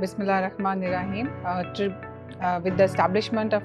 Bismillahirrahmanirrahim. With the establishment of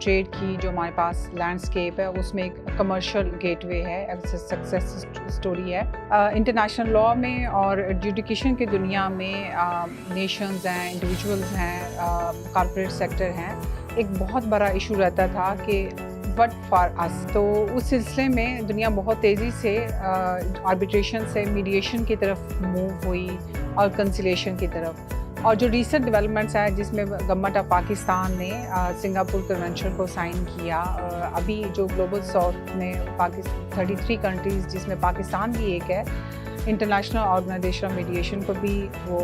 trade کی جو ہمارے پاس لینڈسکیپ ہے اس میں ایک کمرشل گیٹ وے ہے, سکسیس اسٹوری ہے. انٹرنیشنل لاء میں اور ایڈجوڈیکیشن کی دنیا میں نیشنز ہیں, انڈیویجولز ہیں, کارپوریٹ سیکٹر ہیں, ایک بہت بڑا ایشو رہتا تھا کہ وٹ فار اس. تو اس سلسلے میں دنیا بہت تیزی سے آربیٹریشن سے میڈیشن کی طرف موو ہوئی اور کنسیلیشن کی طرف. اور جو ریسنٹ ڈیولپمنٹس ہیں جس میں گورنمنٹ آف پاکستان نے سنگاپور کنونشن کو سائن کیا, ابھی جو گلوبل ساؤتھ میں 33 کنٹریز جس میں پاکستان بھی ایک ہے, انٹرنیشنل آرگنائزیشن آف میڈیشن کو بھی وہ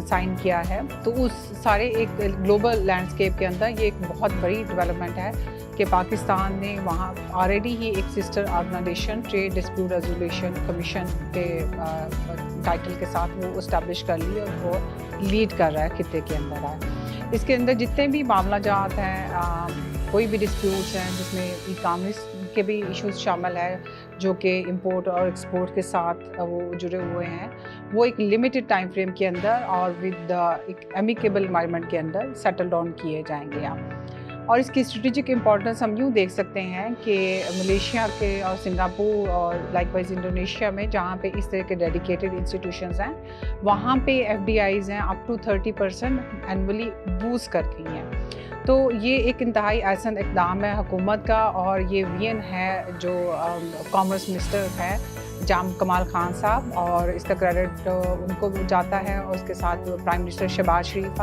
سائن کیا ہے. تو اس سارے ایک گلوبل لینڈسکیپ کے اندر یہ ایک بہت بڑی ڈیولپمنٹ ہے کہ پاکستان نے وہاں آلریڈی ہی ایک sister organisation trade dispute resolution commission کے ٹائٹل کے ساتھ وہ اسٹیبلش کر لی اور وہ لیڈ کر رہا ہے خطے کے اندر ہے. اس کے اندر جتنے بھی معاملہ جات ہیں, کوئی بھی ڈسپیوٹس ہیں جس میں ای کامرس کے بھی ایشوز شامل ہے جو کہ امپورٹ اور ایکسپورٹ کے ساتھ وہ جڑے ہوئے ہیں, وہ ایک لمیٹڈ ٹائم فریم کے اندر اور ود ایک امیکیبل انوائرمنٹ کے اندر سیٹل ڈاؤن کیے جائیں گے. اور اس کی اسٹریٹجک امپورٹنس ہم یوں دیکھ سکتے ہیں کہ ملیشیا کے اور سنگاپور اور لائک وائز انڈونیشیا میں جہاں پہ اس طرح کے ڈیڈیکیٹڈ انسٹیٹیوشنز ہیں وہاں پہ FDIs ہیں اپ ٹو 30% اینولی بوسٹ کر گئی ہیں. تو یہ ایک انتہائی احسن اقدام ہے حکومت کا, اور یہ وین ہے جو کامرس منسٹر ہے جام کمال خان صاحب, اور اس کا کریڈٹ ان کو جاتا ہے, اور اس کے ساتھ پرائم منسٹر شہباز شریف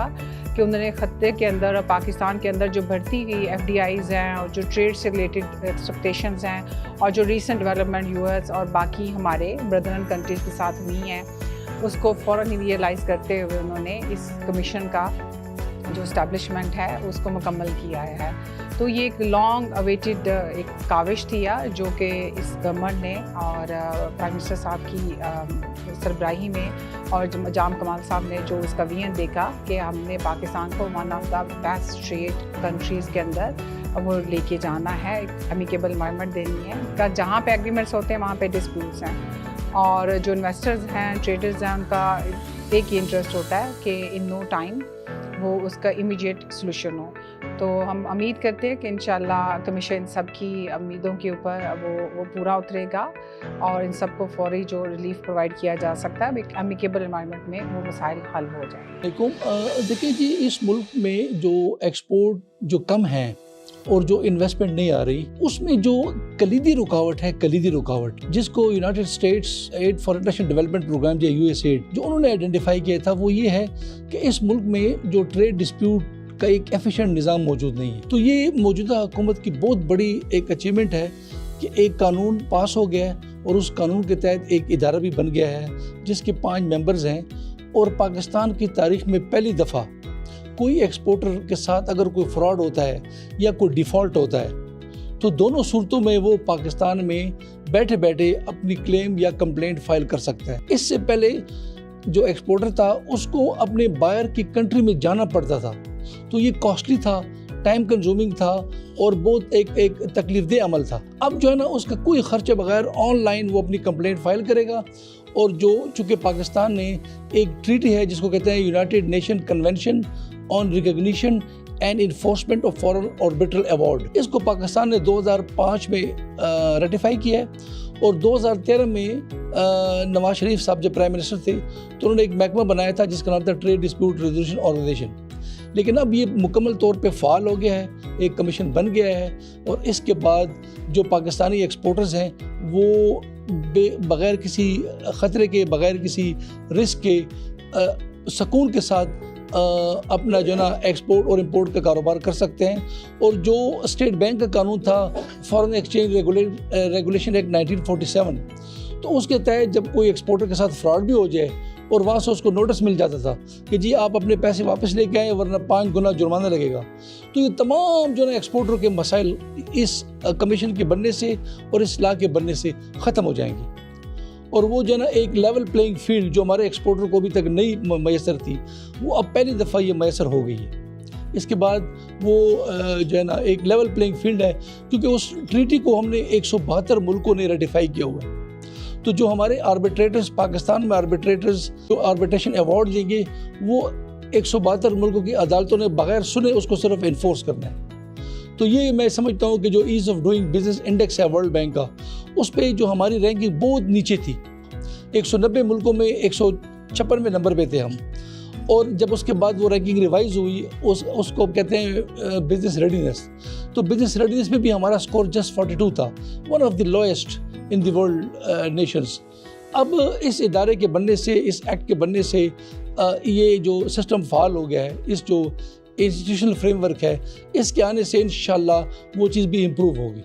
کہ انہوں نے خطے کے اندر اور پاکستان کے اندر جو بڑھتی ہوئی FDIs ہیں اور جو ٹریڈ سے ریلیٹڈ ایکسپیکٹیشنز ہیں اور جو ریسنٹ ڈیولپمنٹ US اور باقی ہمارے بردرن کنٹریز کے ساتھ ہوئی ہیں اس کو فوراً ہی ریئلائز کرتے ہوئے انہوں نے اس کمیشن کا جو اسٹیبلشمنٹ ہے اس کو مکمل کیا ہے. تو یہ ایک لانگ اویٹڈ ایک کاوش تھی جو کہ اس گورنمنٹ نے اور پرائم منسٹر صاحب کی سربراہی میں اور جام کمال صاحب نے جو اس کا ویژن دیکھا کہ ہم نے پاکستان کو one of the best trade countries کے اندر وہ لے کے جانا ہے, ایک امیکیبل انوائرمنٹ دینی ہے. جہاں پہ ایگریمنٹس ہوتے ہیں وہاں پہ ڈسپیوٹس ہیں, اور جو انویسٹرز ہیں ٹریڈرز ہیں ان کا ایک ہی انٹرسٹ ہوتا ہے کہ ان نو ٹائم وہ اس کا امیڈیٹ سلوشن ہو. تو ہم امید کرتے ہیں کہ انشاءاللہ کمیشن سب کی امیدوں کے اوپر وہ پورا اترے گا اور ان سب کو فوری جو ریلیف پرووائڈ کیا جا سکتا ہے ایک امیکیبل انوائرمنٹ میں وہ مسائل حل ہو جائیں. دیکھیں جی, اس ملک میں جو ایکسپورٹ جو کم ہیں اور جو انویسٹمنٹ نہیں آ رہی, اس میں جو کلیدی رکاوٹ جس کو United States aid for international development programme یا USAID جو انہوں نے آئیڈینٹیفائی کیا تھا وہ یہ ہے کہ اس ملک میں جو ٹریڈ ڈسپیوٹ کا ایک ایفیشینٹ نظام موجود نہیں ہے. تو یہ موجودہ حکومت کی بہت بڑی ایک اچیومنٹ ہے کہ ایک قانون پاس ہو گیا ہے اور اس قانون کے تحت ایک ادارہ بھی بن گیا ہے جس کے 5 ممبرز ہیں, اور پاکستان کی تاریخ میں پہلی دفعہ کوئی ایکسپورٹر کے ساتھ اگر کوئی فراڈ ہوتا ہے یا کوئی ڈیفالٹ ہوتا ہے تو دونوں صورتوں میں وہ پاکستان میں بیٹھے بیٹھے اپنی کلیم یا کمپلینٹ فائل کر سکتا ہے. اس سے پہلے جو ایکسپورٹر تھا اس کو اپنے بائر کی کنٹری میں جانا پڑتا تھا, تو یہ کاسٹلی تھا, ٹائم کنزیومنگ تھا اور بہت ایک تکلیف دہ عمل تھا. اب جو ہے نا اس کا کوئی خرچے بغیر آن لائن وہ اپنی کمپلینٹ فائل کرے گا, اور جو چونکہ پاکستان نے ایک ٹریٹی ہے جس کو کہتے ہیں United Nation convention on recognition and enforcement of foreign arbitral award, اس کو پاکستان نے 2005 میں ریٹیفائی کیا ہے, اور 2013 میں نواز شریف صاحب جب پرائم منسٹر تھے تو انہوں نے ایک محکمہ بنایا تھا جس کا نام تھا ٹریڈ ڈسپیوٹ ریزولوشن آرگنائزیشن. لیکن اب یہ مکمل طور پہ فعال ہو گیا ہے, ایک کمیشن بن گیا ہے, اور اس کے بعد جو پاکستانی ایکسپورٹرز ہیں وہ بغیر کسی خطرے کے, بغیر کسی رسک کے, سکون کے ساتھ اپنا جو نا ایکسپورٹ اور امپورٹ کا کاروبار کر سکتے ہیں. اور جو اسٹیٹ بینک کا قانون تھا فارن ایکسچینج ریگولیشن ایکٹ 1947, تو اس کے تحت جب کوئی ایکسپورٹر کے ساتھ فراڈ بھی ہو جائے اور وہاں سے اس کو نوٹس مل جاتا تھا کہ جی آپ اپنے پیسے واپس لے کے آئیں ورنہ 5 گنا جرمانہ لگے گا. تو یہ تمام جو نا ایکسپورٹر کے مسائل اس کمیشن کے بننے سے اور اس لا کے بننے سے ختم ہو جائیں گے, اور وہ جو ہے نا ایک لیول پلینگ فیلڈ جو ہمارے ایکسپورٹر کو ابھی تک نہیں میسر تھی وہ اب پہلی دفعہ یہ میسر ہو گئی ہے. اس کے بعد وہ جو ہے نا ایک لیول پلینگ فیلڈ ہے کیونکہ اس ٹریٹی کو ہم نے 172 ملکوں نے ریٹیفائی کیا ہوا ہے. تو جو ہمارے آربیٹریٹرز پاکستان میں آربیٹریٹرز جو آربیٹریشن ایوارڈ دیں گے وہ 172 ملکوں کی عدالتوں نے بغیر سنے اس کو صرف انفورس کرنا ہے. تو یہ میں سمجھتا ہوں کہ جو as of doing business index ہے ورلڈ بینک کا، اس پہ جو ہماری رینکنگ بہت نیچے تھی، 190 ملکوں میں 156ویں نمبر پہ تھے ہم، اور جب اس کے بعد وہ رینکنگ ریوائز ہوئی، اس کو کہتے ہیں بزنس ریڈینس، تو بزنس ریڈینس میں بھی ہمارا سکور جسٹ 42 تھا، one of the lowest in the world nations. اب اس ادارے کے بننے سے، اس ایکٹ کے بننے سے یہ جو سسٹم فعال ہو گیا ہے، اس جو انسٹیٹیوشنل فریم ورک ہے، اس کے آنے سے انشاءاللہ وہ چیز بھی امپروو ہوگی۔